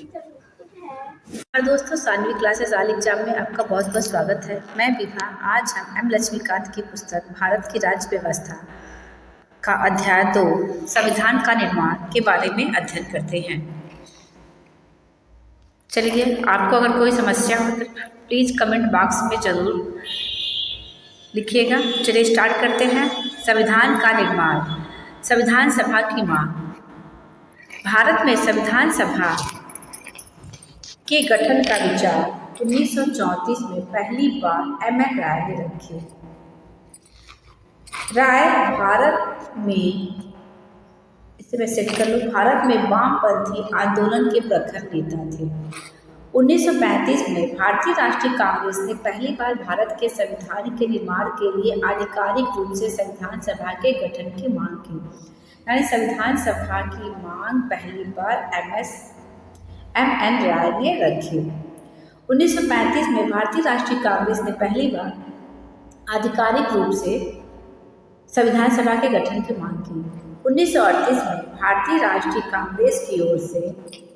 और दोस्तों, सानवी क्लासेस आल एग्जाम में आपका बहुत बहुत स्वागत है। मैं विभा। आज हम एम लक्ष्मीकांत की पुस्तक भारत की राज्य व्यवस्था का अध्याय 2 संविधान का निर्माण के बारे में अध्ययन करते हैं। चलिए, आपको अगर कोई समस्या हो तो प्लीज़ कमेंट बॉक्स में ज़रूर लिखिएगा। चलिए स्टार्ट करते हैं। संविधान का निर्माण, संविधान सभा की मांग। भारत में संविधान सभा के गठन का विचार 1934 में पहली बार एम.एन. राय ने रखे। राय भारत में, इसे मैं सेट कर लूँ, भारत में वामपंथी आंदोलन के प्रखर नेता थे। 1935 में भारतीय राष्ट्रीय कांग्रेस ने पहली बार भारत के संविधान के निर्माण के लिए आधिकारिक रूप से संविधान सभा के गठन की मांग की। यानी संविधान सभा की मांग पहली बार एम.एन. राय ने रखी। 1935 में भारतीय राष्ट्रीय कांग्रेस ने पहली बार आधिकारिक रूप से संविधान सभा के गठन की मांग की। 1938 में भारतीय राष्ट्रीय कांग्रेस की ओर से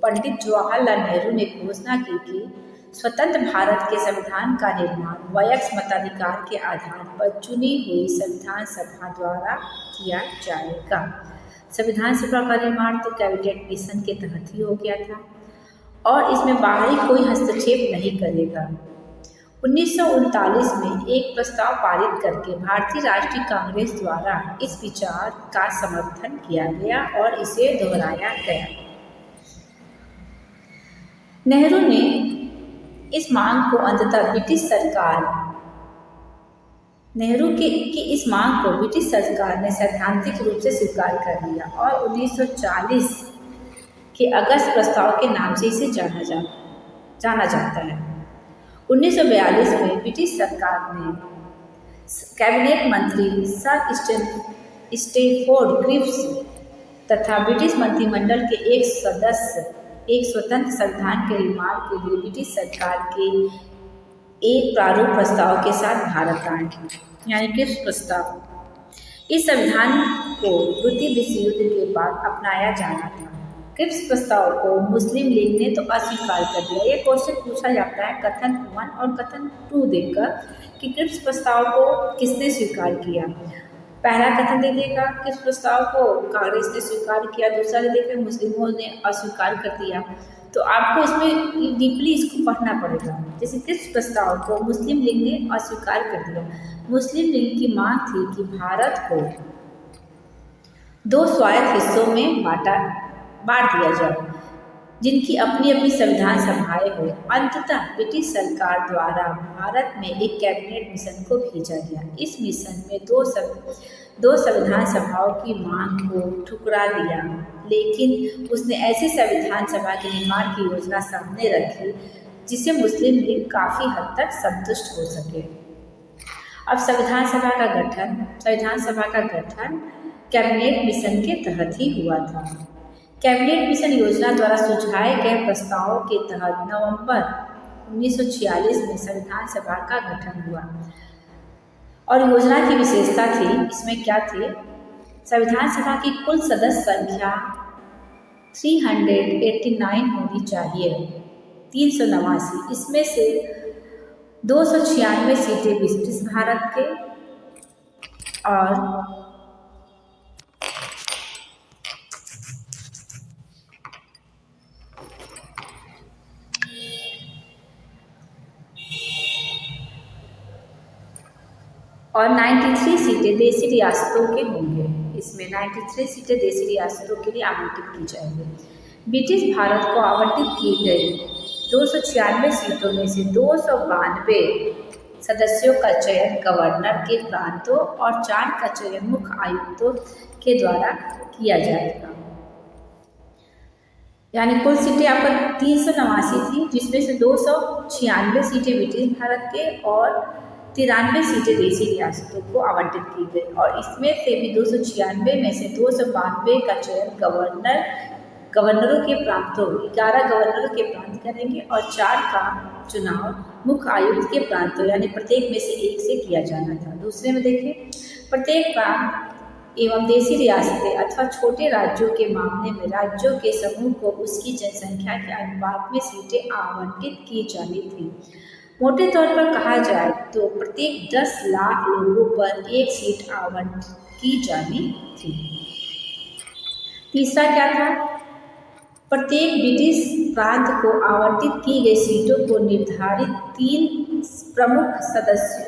पंडित जवाहरलाल नेहरू ने घोषणा की कि स्वतंत्र भारत के संविधान का निर्माण वयस्क मताधिकार के आधार पर चुनी हुई संविधान सभा द्वारा किया जाएगा। संविधान सभा का निर्माण तो कैबिनेट मिशन के तहत ही हो गया था और इसमें बाहरी कोई हस्तक्षेप नहीं करेगा। 1939 में एक प्रस्ताव पारित करके भारतीय राष्ट्रीय कांग्रेस द्वारा इस विचार का समर्थन किया गया और इसे दोहराया गया। नेहरू ने इस मांग को अंततः ब्रिटिश सरकार ने सैद्धांतिक रूप से स्वीकार कर लिया और 1940 के अगस्त प्रस्ताव के नाम से इसे जाना जाता है। 1942 में ब्रिटिश सरकार ने कैबिनेट मंत्री सर स्टैफोर्ड क्रिप्स तथा ब्रिटिश मंत्रिमंडल के एक सदस्य एक स्वतंत्र संविधान के निर्माण के लिए ब्रिटिश सरकार के एक प्रारूप प्रस्ताव के साथ भारत आए, यानी क्रिप्स प्रस्ताव। इस संविधान को द्वितीय विश्व युद्ध के बाद अपनाया जाना था। क्रिप्स प्रस्ताव को मुस्लिम लीग ने तो अस्वीकार कर दिया। ये क्वेश्चन पूछा जाता है कथन 1 और कथन 2 देकर कि क्रिप्स प्रस्ताव को किसने स्वीकार किया। पहला कथन दे देगा क्रिप्स प्रस्ताव को कांग्रेस ने स्वीकार किया, दूसरा दे देगा मुस्लिमों ने अस्वीकार कर दिया। तो आपको इसमें डीपली इसको पढ़ना पड़ेगा। जैसे क्रिप्स प्रस्ताव को मुस्लिम लीग ने अस्वीकार कर दिया। मुस्लिम लीग की मांग थी कि भारत को 2 स्वायत्त हिस्सों में बांट दिया जाए, जिनकी अपनी अपनी संविधान सभाएं हो। अंततः ब्रिटिश सरकार द्वारा भारत में एक कैबिनेट मिशन को भेजा गया। इस मिशन में दो संविधान सभाओं की मांग को ठुकरा दिया, लेकिन उसने ऐसी संविधान सभा के निर्माण की योजना सामने रखी जिसे मुस्लिम लीग काफ़ी हद तक संतुष्ट हो सके। अब संविधान सभा का गठन कैबिनेट मिशन के तहत ही हुआ था। कैबिनेट मिशन योजना द्वारा सुझाए गए प्रस्तावों के तहत नवंबर 1946 में संविधान सभा का गठन हुआ और योजना की विशेषता थी, इसमें क्या थी, संविधान सभा की कुल सदस्य संख्या 389 होनी चाहिए, 389। इसमें से 296 सीटें ब्रिटिश भारत के और 93 सीटें देशी रियासतों के होंगे। इसमें 93 सीटें देशी रियासतों के लिए आवंटित की जाएंगी। ब्रिटिश भारत को आवंटित की गई 296 सीटों में से 292 सदस्यों का चयन गवर्नर के प्रांतों और 4 का चयन मुख्य आयुक्तों के द्वारा किया जाएगा। यानी कुल सीटें आपका 389 थी, जिसमें से 296 सीटें ब्रिटिश भारत के और 93 सीटें देशी रियासतों को आवंटित की गई। और इसमें से भी 296 में से 292 का चयन गवर्नरों के प्रांतों 11 गवर्नरों के प्रांत करेंगे और 4 का चुनाव मुख्य आयुक्त के प्रांतों, यानी प्रत्येक में से एक से किया जाना था। दूसरे में देखें, प्रत्येक प्रांत एवं देशी रियासतें अथवा छोटे राज्यों के मामले में राज्यों के समूह को उसकी जनसंख्या के अनुपात में सीटें आवंटित की जानी थी। मोटे तौर पर कहा जाए तो प्रत्येक 10 लाख लोगों पर एक सीट आवंटित की जानी थी। तीसरा क्या था? प्रत्येक ब्रिटिश प्रांत को आवंटित की गई सीटों को निर्धारित 3 प्रमुख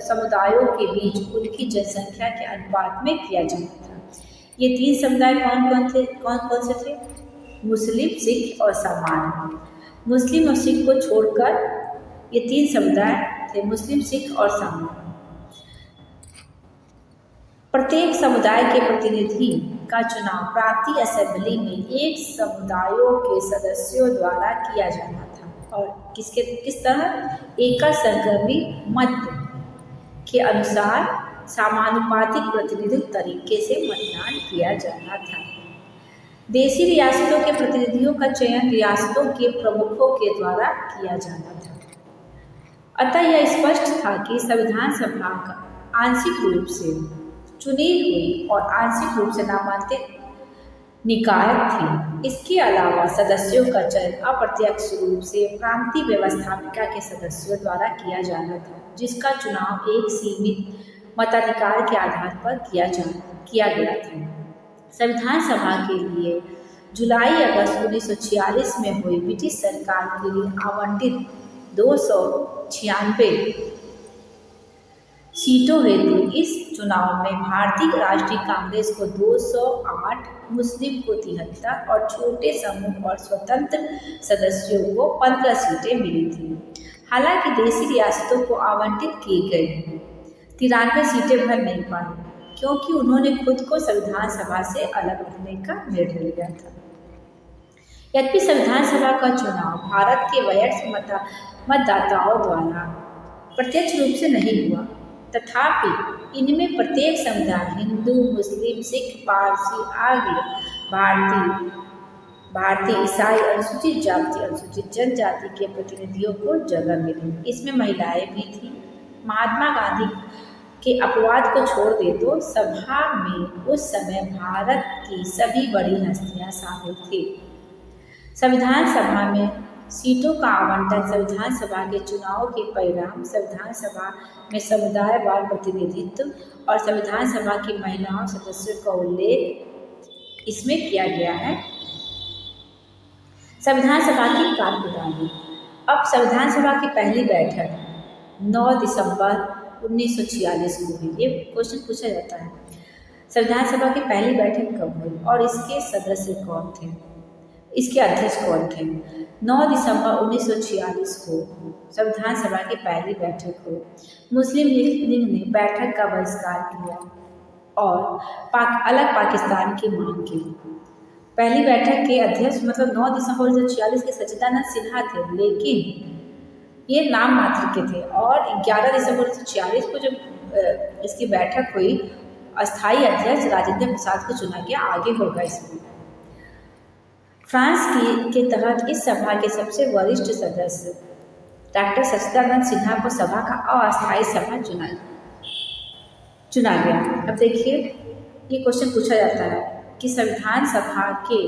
समुदायों के बीच उनकी जनसंख्या के अनुपात में किया जाता था। ये 3 समुदाय कौन कौन से थे? मुस्लिम, सिख और सामान्य। मुस्लिम और सिख को छोड़कर ये 3 समुदाय थे, मुस्लिम, सिख और सामान्य। प्रत्येक समुदाय के प्रतिनिधि का चुनाव प्रांतीय असेंबली में एक समुदायों के सदस्यों द्वारा किया जाना था और किस तरह? एकल संक्रमी मत के अनुसार समानुपातिक प्रतिनिधित्व तरीके से मतदान किया जाना था। देशी रियासतों के प्रतिनिधियों का चयन रियासतों के प्रमुखों के द्वारा किया जाना था। अतः यह स्पष्ट था कि संविधान सभा का आंशिक रूप से चुनी हुई और आंशिक रूप से नामांकित निकाय थी। इसके अलावा सदस्यों का चयन अप्रत्यक्ष रूप से प्रांतीय व्यवस्थापिका के सदस्यों द्वारा किया जाना था, जिसका चुनाव एक सीमित मताधिकार के आधार पर किया गया था। संविधान सभा के लिए जुलाई-अगस्त 1946 में हुई ब्रिटिश सरकार के लिए आवंटित 296 सीटों हेतु इस चुनाव में भारतीय राष्ट्रीय कांग्रेस को 208, मुस्लिम को 73 और छोटे समूह और स्वतंत्र सदस्यों को 15 सीटें मिली थी। हालांकि देशी रियासतों को आवंटित की गई 93 सीटें भर नहीं पाई, क्योंकि उन्होंने खुद को संविधान सभा से अलग रखने का निर्णय लिया था। यद्यपि संविधान सभा का चुनाव भारत के वयस्क मतदाताओं द्वारा प्रत्यक्ष रूप से नहीं हुआ, तथापि इनमें प्रत्येक समुदाय हिंदू, मुस्लिम, सिख, पारसी, आर्य, भारतीय, ईसाई, अनुसूचित जाति, अनुसूचित जनजाति के प्रतिनिधियों को जगह मिली। इसमें महिलाएं भी थीं। महात्मा गांधी के अपवाद को छोड़ दे तो सभा में उस समय भारत की सभी बड़ी हस्तियां शामिल थी। संविधान सभा में सीटों का आवंटन संविधान सभा के चुनाव के परिणाम, संविधान सभा में समुदायवार प्रतिनिधित्व और संविधान सभा की महिलाओं सदस्यों का उल्लेख इसमें किया गया है। संविधान सभा की कार्यप्रणाली। अब संविधान सभा की पहली बैठक 9 दिसंबर 1946 को हुई। ये क्वेश्चन पूछा जाता है, संविधान सभा की पहली बैठक कब हुई और इसके सदस्य कौन थे, इसके अध्यक्ष कौन थे? 9 दिसंबर 1946 को संविधान सभा की पहली बैठक हुई। मुस्लिम लीग ने बैठक का बहिष्कार किया और अलग पाकिस्तान की मांग की। पहली बैठक के अध्यक्ष 9 दिसंबर 1946 के सच्चिदानंद सिन्हा थे, लेकिन ये नाम मात्र के थे। और 11 दिसंबर 1946 को जब इसकी बैठक हुई, अस्थायी अध्यक्ष राजेंद्र प्रसाद को चुना गया। आगे होगा इसमें। फ्रांस के तहत इस सभा के सबसे वरिष्ठ सदस्य डॉक्टर सच्चिदानंद सिन्हा को सभा का अस्थायी सभा चुना गया। अब देखिए, ये क्वेश्चन पूछा जाता है कि संविधान सभा के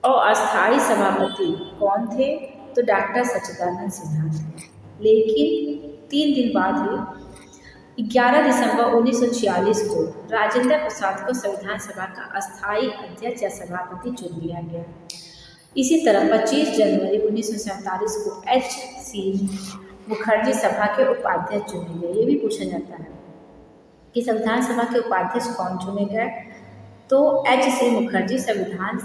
अस्थायी सभापति कौन थे? तो डॉक्टर सच्चिदानंद सिन्हा थे। लेकिन 3 दिन बाद ही 11 दिसंबर 1946 को राजेंद्र प्रसाद को संविधान सभा का अस्थायी अध्यक्ष या सभापति चुन लिया गया। इसी तरह 25 जनवरी 1947 को H.C. मुखर्जी सभा के उपाध्यक्ष चुने गए। ये भी पूछा जाता है कि संविधान सभा के उपाध्यक्ष कौन चुने गए? तो H.C. मुखर्जी संविधान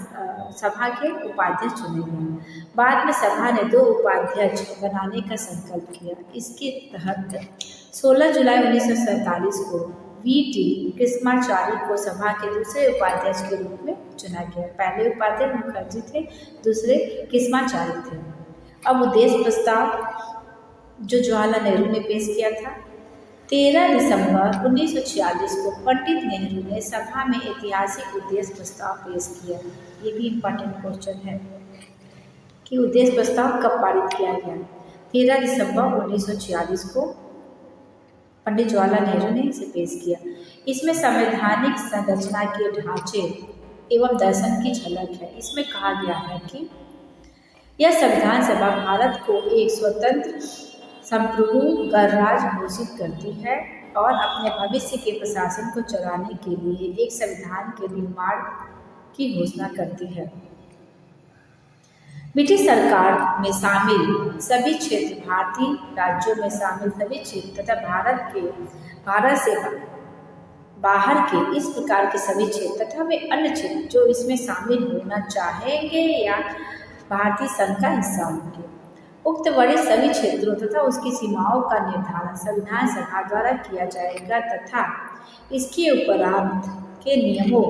सभा के उपाध्यक्ष चुने गए। बाद में सभा ने 2 उपाध्यक्ष बनाने का संकल्प किया। इसके तहत 16 जुलाई 1947 को V.T. कृष्णाचारी को सभा के दूसरे उपाध्यक्ष के रूप में चुना गया। पहले उपाध्यक्ष मुखर्जी थे, दूसरे कृष्णाचारी थे। अब उद्देश्य प्रस्ताव जो जवाहरलाल नेहरू ने पेश किया था। 13 दिसंबर 1946 को पंडित नेहरू ने सभा में ऐतिहासिक उद्देश्य प्रस्ताव पेश किया। ये भी इम्पोर्टेंट क्वेश्चन है कि उद्देश्य प्रस्ताव कब पारित किया गया। 13 दिसंबर 1946 को पंडित जवाहरलाल नेहरू ने इसे पेश किया। इसमें संवैधानिक संरचना के ढांचे एवं दर्शन की झलक है। इसमें कहा गया है कि यह संविधान सभा भारत को एक स्वतंत्र संप्रभु गणराज्य घोषित करती है और अपने भविष्य के प्रशासन को चलाने के लिए एक संविधान के निर्माण की घोषणा करती है। ब्रिटिश सरकार में शामिल सभी क्षेत्र, भारतीय राज्यों में शामिल सभी क्षेत्र तथा भारत से बाहर के इस प्रकार के सभी क्षेत्र तथा वे अन्य क्षेत्र जो इसमें शामिल होना चाहेंगे या भारतीय संघ का हिस्सा होंगे, उक्त वर्णित सभी क्षेत्रों तथा उसकी सीमाओं का निर्धारण संविधान सभा द्वारा किया जाएगा तथा इसके उपरांत के नियमों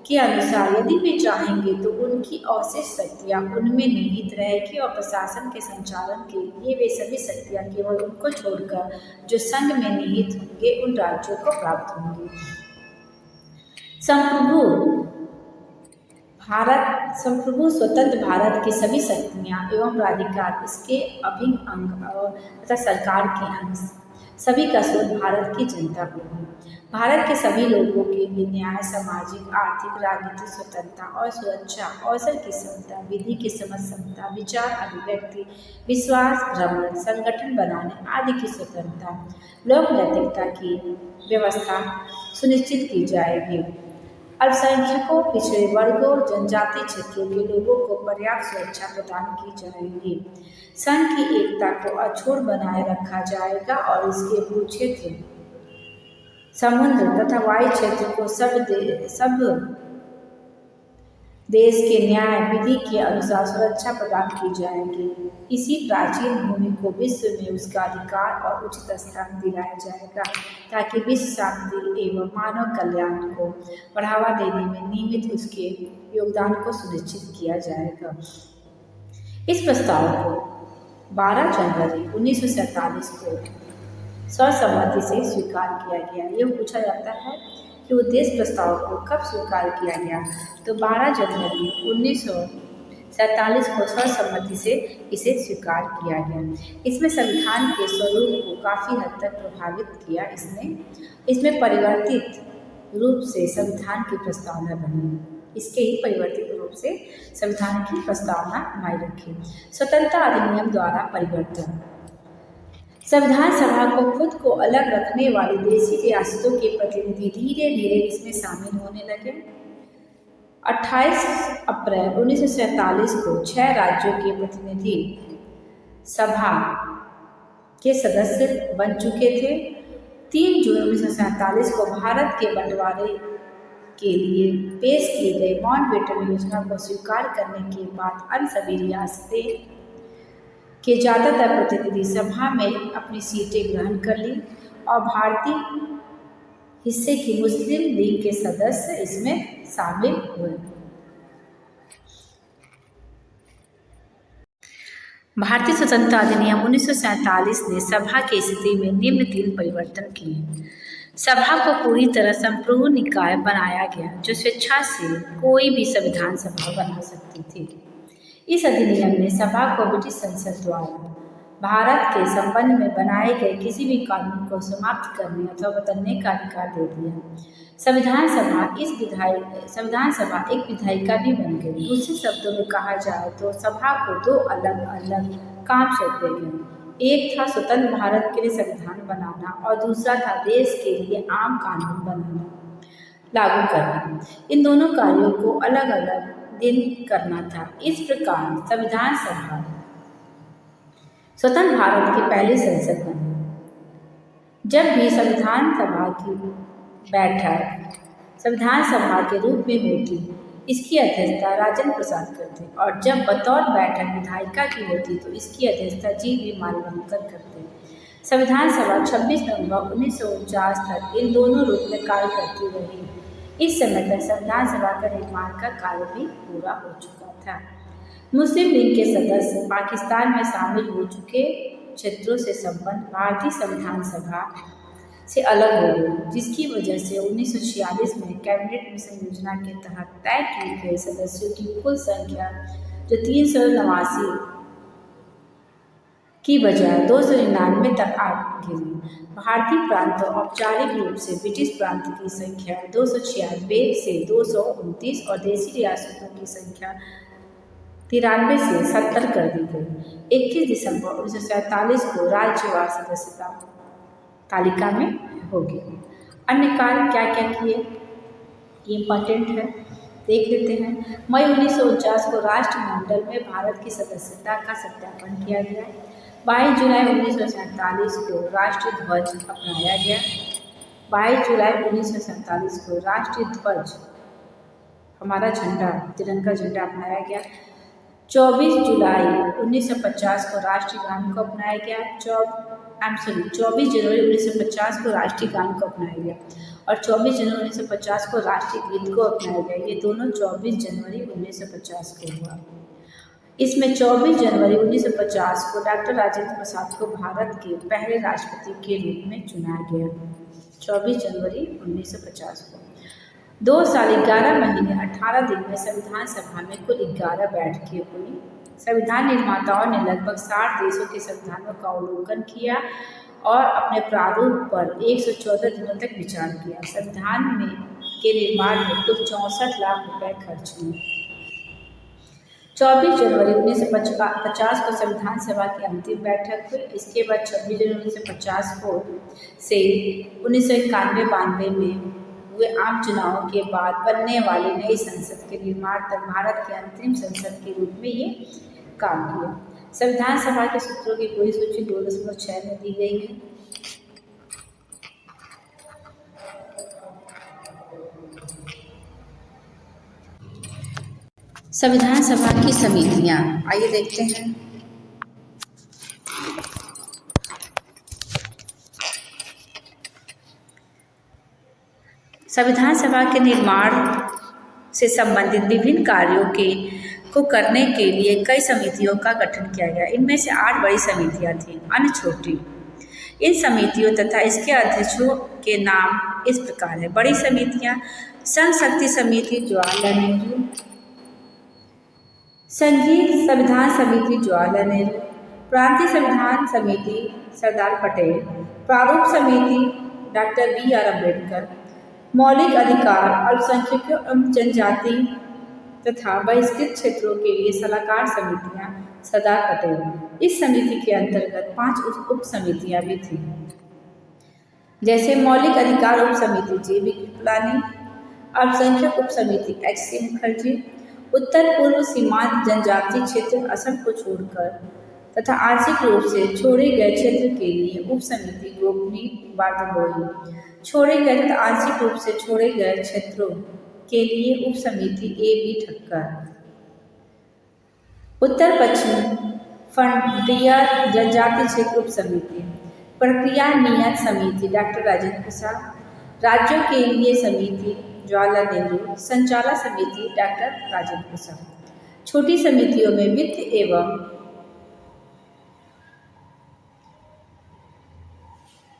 के अनुसार यदि वे चाहेंगे तो उनकी अवशिष्ट शक्तियाँ उनमें निहित रहेगी और प्रशासन के संचालन के लिए वे सभी शक्तियाँ केवल उनको छोड़कर जो संघ में निहित होंगे उन राज्यों को प्राप्त होंगी। संप्रभु स्वतंत्र भारत की सभी शक्तियाँ एवं प्राधिकार इसके अभिन्न अंग तथा सरकार के अंश सभी का स्रोत भारत की जनता होगी। भारत के सभी लोगों के लिए न्याय, सामाजिक, आर्थिक, राजनीतिक स्वतंत्रता और सुरक्षा, अवसर की समता, विधि की समझ क्षमता, विचार अभिव्यक्ति, विश्वास, भ्रमण, संगठन बनाने आदि की स्वतंत्रता, लोक नैतिकता की व्यवस्था सुनिश्चित की जाएगी। अल्पसंख्यकों, पिछड़े वर्गों, जनजातीय क्षेत्रों के लोगों को पर्याप्त सुरक्षा प्रदान की जाएगी। संघ की एकता को अछूट बनाए रखा जाएगा और इसके भू क्षेत्र, समुद्र तथा वायु क्षेत्र को सब देश के न्याय विधि के अनुसार सुरक्षा प्रदान की जाएगी। इसी प्राचीन भूमि को विश्व में उसका अधिकार और उचित स्थान दिलाया जाएगा ताकि विश्व शांति एवं मानव कल्याण को बढ़ावा देने में नियमित उसके योगदान को सुनिश्चित किया जाएगा। इस प्रस्ताव को 12 जनवरी 1947 को सर्वसम्मति से स्वीकार किया गया। यह पूछा जाता है कि उद्देश्य प्रस्ताव को कब स्वीकार किया गया, तो 12 जनवरी 1947 को सर्वसम्मति से इसे स्वीकार किया गया। इसमें संविधान के स्वरूप को काफ़ी हद तक प्रभावित किया। इसमें परिवर्तित रूप से संविधान की प्रस्तावना बनी। इसके ही परिवर्तित रूप से संविधान की प्रस्तावना बनाई रखी। स्वतंत्रता अधिनियम द्वारा परिवर्तन। संविधान सभा को खुद को अलग रखने वाली देशी रियासतों के प्रतिनिधि धीरे धीरे इसमें शामिल होने लगे। 28 अप्रैल 1947 को 6 राज्यों के प्रतिनिधि सभा के सदस्य बन चुके थे। 3 जून 1947 को भारत के बंटवारे के लिए पेश की गई माउंटबेटन योजना को स्वीकार करने के बाद अन्य सभी रियासतें के ज़्यादातर प्रतिनिधि सभा में अपनी सीटें ग्रहण कर ली और भारतीय हिस्से की मुस्लिम लीग के सदस्य इसमें शामिल हुए। भारतीय स्वतंत्रता अधिनियम 1947 ने सभा की स्थिति में निम्न 3 परिवर्तन किए। सभा को पूरी तरह संप्रभु निकाय बनाया गया जो स्वेच्छा से कोई भी संविधान सभा बना सकती थी। इस अधिनियम ने सभा को ब्रिटिश संसद द्वारा भारत के संबंध में बनाए गए किसी भी कानून को समाप्त करने अथवा बदलने का अधिकार दे दिया। संविधान सभा एक विधायिका भी बन गई। दूसरे शब्दों में कहा जाए तो सभा को 2 अलग अलग काम सौंपे गए। एक था स्वतंत्र भारत के लिए संविधान बनाना और दूसरा था देश के लिए आम कानून बनाना, लागू करना। इन दोनों कार्यों को अलग अलग दिन करना था। इस प्रकार संविधान सभा स्वतंत्र भारत की पहली संसद बनी। जब भी संविधान सभा की बैठक संविधान सभा के रूप में होती, इसकी अध्यक्षता राजेंद्र प्रसाद करते और जब बतौर बैठक विधायिका की होती तो इसकी अध्यक्षता जी.बी. मालवणकर करते। संविधान सभा 26 नवंबर 1949 तक इन दोनों रूप में कार्य करती रही। इस समय तक संविधान सभा का निर्माण का कार्य भी पूरा हो चुका था। मुस्लिम लीग के सदस्य पाकिस्तान में शामिल हो चुके क्षेत्रों से संबंध भारतीय संविधान सभा से अलग हो गए, जिसकी वजह से 1946 में कैबिनेट मिशन योजना के तहत तय किए गए सदस्यों की कुल संख्या जो 389 की बजाय 299 तक आ गिरी। भारतीय प्रांतों औपचारिक रूप से ब्रिटिश प्रांत की संख्या 296 से 229 और देशी रियासतों की संख्या 93 से 70 कर दी गई। 21 दिसंबर 1947 को राज्यवार सदस्यता तालिका में होगी। अन्य कार्य क्या क्या किए, ये इम्पॉर्टेंट है, देख लेते हैं। मई 1949 को राष्ट्रमंडल में भारत की सदस्यता का सत्यापन किया गया। 22 जुलाई 1947 को राष्ट्रीय ध्वज अपनाया गया। 22 जुलाई 1947 को राष्ट्रीय ध्वज, हमारा झंडा, तिरंगा झंडा अपनाया गया। 24 जुलाई 1950 को राष्ट्रीय गान को अपनाया गया। 24 जनवरी 1950 को राष्ट्रीय गान को अपनाया गया और 24 जनवरी 1950 को राष्ट्रीय गीत को अपनाया गया। ये दोनों 24 जनवरी 1950 को हुआ। इसमें 24 जनवरी 1950 को डॉक्टर राजेंद्र प्रसाद को भारत के पहले राष्ट्रपति के रूप में चुना गया। 24 जनवरी 1950 को 2 साल 11 महीने 18 दिन में संविधान सभा में कुल 11 बैठकें हुई। संविधान निर्माताओं ने लगभग 60 देशों के संविधानों का अवलोकन किया और अपने प्रारूप पर 114 दिनों तक विचार किया। संविधान के निर्माण में कुल 64 लाख रुपए खर्च हुए। 24 जनवरी 1950 को संविधान सभा की अंतिम बैठक हुई। इसके बाद 26 जनवरी 1950 को से 1991-92 में हुए आम चुनावों के बाद बनने वाली नई संसद के निर्माण तक भारत की अंतरिम संसद के रूप में ये काम किया। संविधान सभा के सूत्रों की पूरी सूची 2.6 में दी गई है। संविधान सभा की समितियां, आइए देखते हैं। संविधान सभा के निर्माण से संबंधित विभिन्न कार्यों को करने के लिए कई समितियों का गठन किया गया। इनमें से 8 बड़ी समितियां थीं, अन्य छोटी। इन समितियों तथा इसके अध्यक्षों के नाम इस प्रकार है। बड़ी समितियां: संघ शक्ति समिति जवाहरलाल नेहरू, संघीय संविधान समिति जवाहरलाल नेहरू, प्रांतीय संविधान समिति सरदार पटेल, प्रारूप समिति डॉक्टर BR अम्बेडकर, मौलिक अधिकार अल्पसंख्यकों एवं जनजाति तथा बहिष्कृत क्षेत्रों के लिए सलाहकार समितियां सरदार पटेल। इस समिति के अंतर्गत 5 उप समितियां भी थीं, जैसे मौलिक अधिकार उप समिति JB कृपलानी, अल्पसंख्यक उप समिति HC मुखर्जी, उत्तर पूर्व सीमांत जनजातीय क्षेत्र असम को छोड़कर तथा आंशिक रूप से छोड़े गए क्षेत्र के लिए उप समिति गोपनी बारदलोई, छोड़े गए तथा आंशिक रूप से छोड़े गए क्षेत्रों के लिए उप समिति AB ठक्कर, उत्तर पश्चिम फ्रंटियर जनजातीय क्षेत्र उप समिति, प्रक्रिया नियत समिति डॉक्टर राजेंद्र प्रसाद, राज्यों के लिए समिति जवाहरलाल नेहरू, संचालक समिति डॉक्टर राजेंद्र प्रसाद। छोटी समितियों में वित्त एवं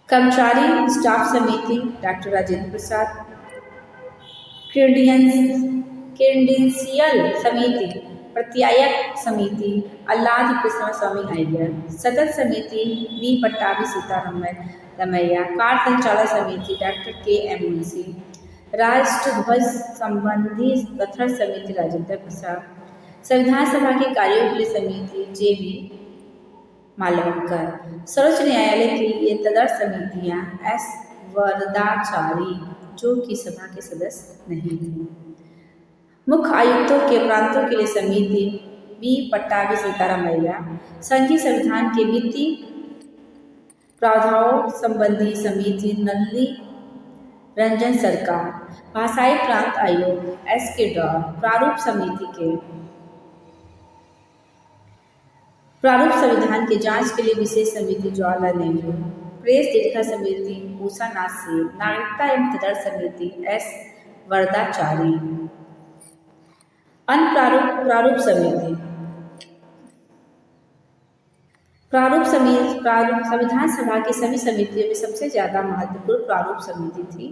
कर्मचारी स्टाफ समिति डॉक्टर राजेंद्र प्रसाद, क्रेडेंशियल समिति, प्रत्यायक समिति आह्लाद कृष्ण स्वामी अय्यर, सदस्य समिति V पट्टाभी सीतारमैया, कार्य संचालक समिति डॉक्टर KM मुंशी, राष्ट्र ध्वज संबंधी तथ्य समिति राजेंद्र प्रसाद, संविधान सभा के कार्यों के लिए समिति JB मालवणकर, सर्वोच्च न्यायालय के लिए तदर्थ समितियां S वरदाचारी, जो कि सभा के सदस्य नहीं थे, मुख्य आयुक्तों के प्रांतों के लिए समिति V पट्टाभी सीतारमैया, संघीय संविधान के वित्तीय प्रावधानों संबंधी समिति नलिनी रंजन सरकार, भाषाई प्रांत आयोग SK डॉर, प्रारूप संविधान के जांच के लिए विशेष समिति जवाहरलाल नेहरू, प्रेस दीर्घा समिति उषा नाथ सेन, नागरिकता एवं तदर्थ समिति S वरदाचारी। प्रारूप समिति संविधान सभा की सभी समितियों में सबसे ज़्यादा महत्वपूर्ण प्रारूप समिति थी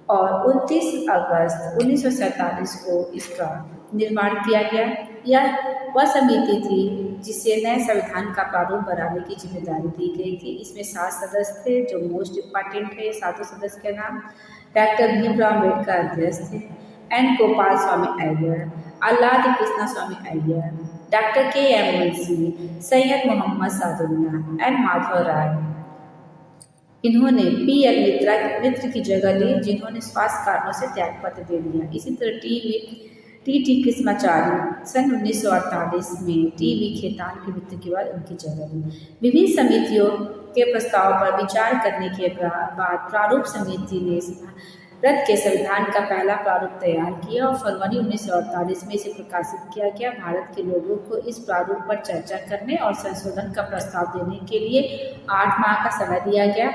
और 29 अगस्त 1947 को इसका निर्माण किया गया। यह वह समिति थी जिसे नए संविधान का प्रारूप बनाने की जिम्मेदारी दी गई थी। इसमें 7 सदस्य थे, जो मोस्ट इम्पॉर्टेंट है। ये सातों सदस्य के नाम: डॉक्टर भीमराव अम्बेडकर अध्यक्ष थे, N Gopalaswami Ayyar, Alladi Krishnaswami Ayyar, doctor K M. Munshi, Syed Mohammad Saadullah, N Madhav Rai. इन्होंने पी.एल. मित्र की जगह ली, जिन्होंने स्वास्थ्य कारणों से त्यागपत्र दे दिया। इसी तरह टी कृष्णाचार्य सन 1948 में टी.वी. खेतान की मृत्यु के बाद उनकी जगह ली। विभिन्न समितियों के प्रस्ताव पर विचार करने के बाद प्रारूप समिति ने भारत के संविधान का पहला प्रारूप तैयार किया और फरवरी 1948 में इसे प्रकाशित किया गया। भारत के लोगों को इस प्रारूप पर चर्चा करने और संशोधन का प्रस्ताव देने के लिए 8 माह का समय दिया गया।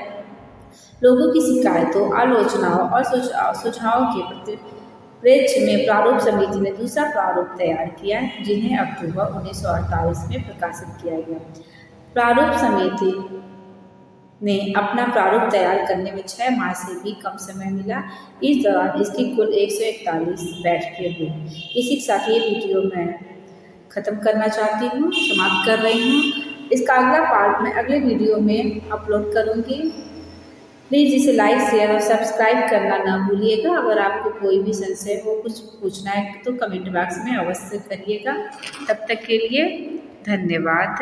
लोगों की शिकायतों, आलोचनाओं और सुझावों के परिप्रेक्ष्य में प्रारूप समिति ने दूसरा प्रारूप तैयार किया, जिन्हें अक्टूबर 1948 में प्रकाशित किया गया। प्रारूप समिति ने अपना प्रारूप तैयार करने में 6 माह से भी कम समय मिला। इस दौरान इसकी कुल 141 बैठकें हुई। इसी के साथ ये वीडियो मैं ख़त्म करना चाहती हूँ, समाप्त कर रही हूँ। इसका अगला पार्ट मैं अगले वीडियो में अपलोड करूँगी। प्लीज़ इसे लाइक, शेयर और सब्सक्राइब करना ना भूलिएगा। अगर आपको कोई भी संशय हो, कुछ पूछना है तो कमेंट बॉक्स में अवश्य करिएगा। तब तक के लिए धन्यवाद।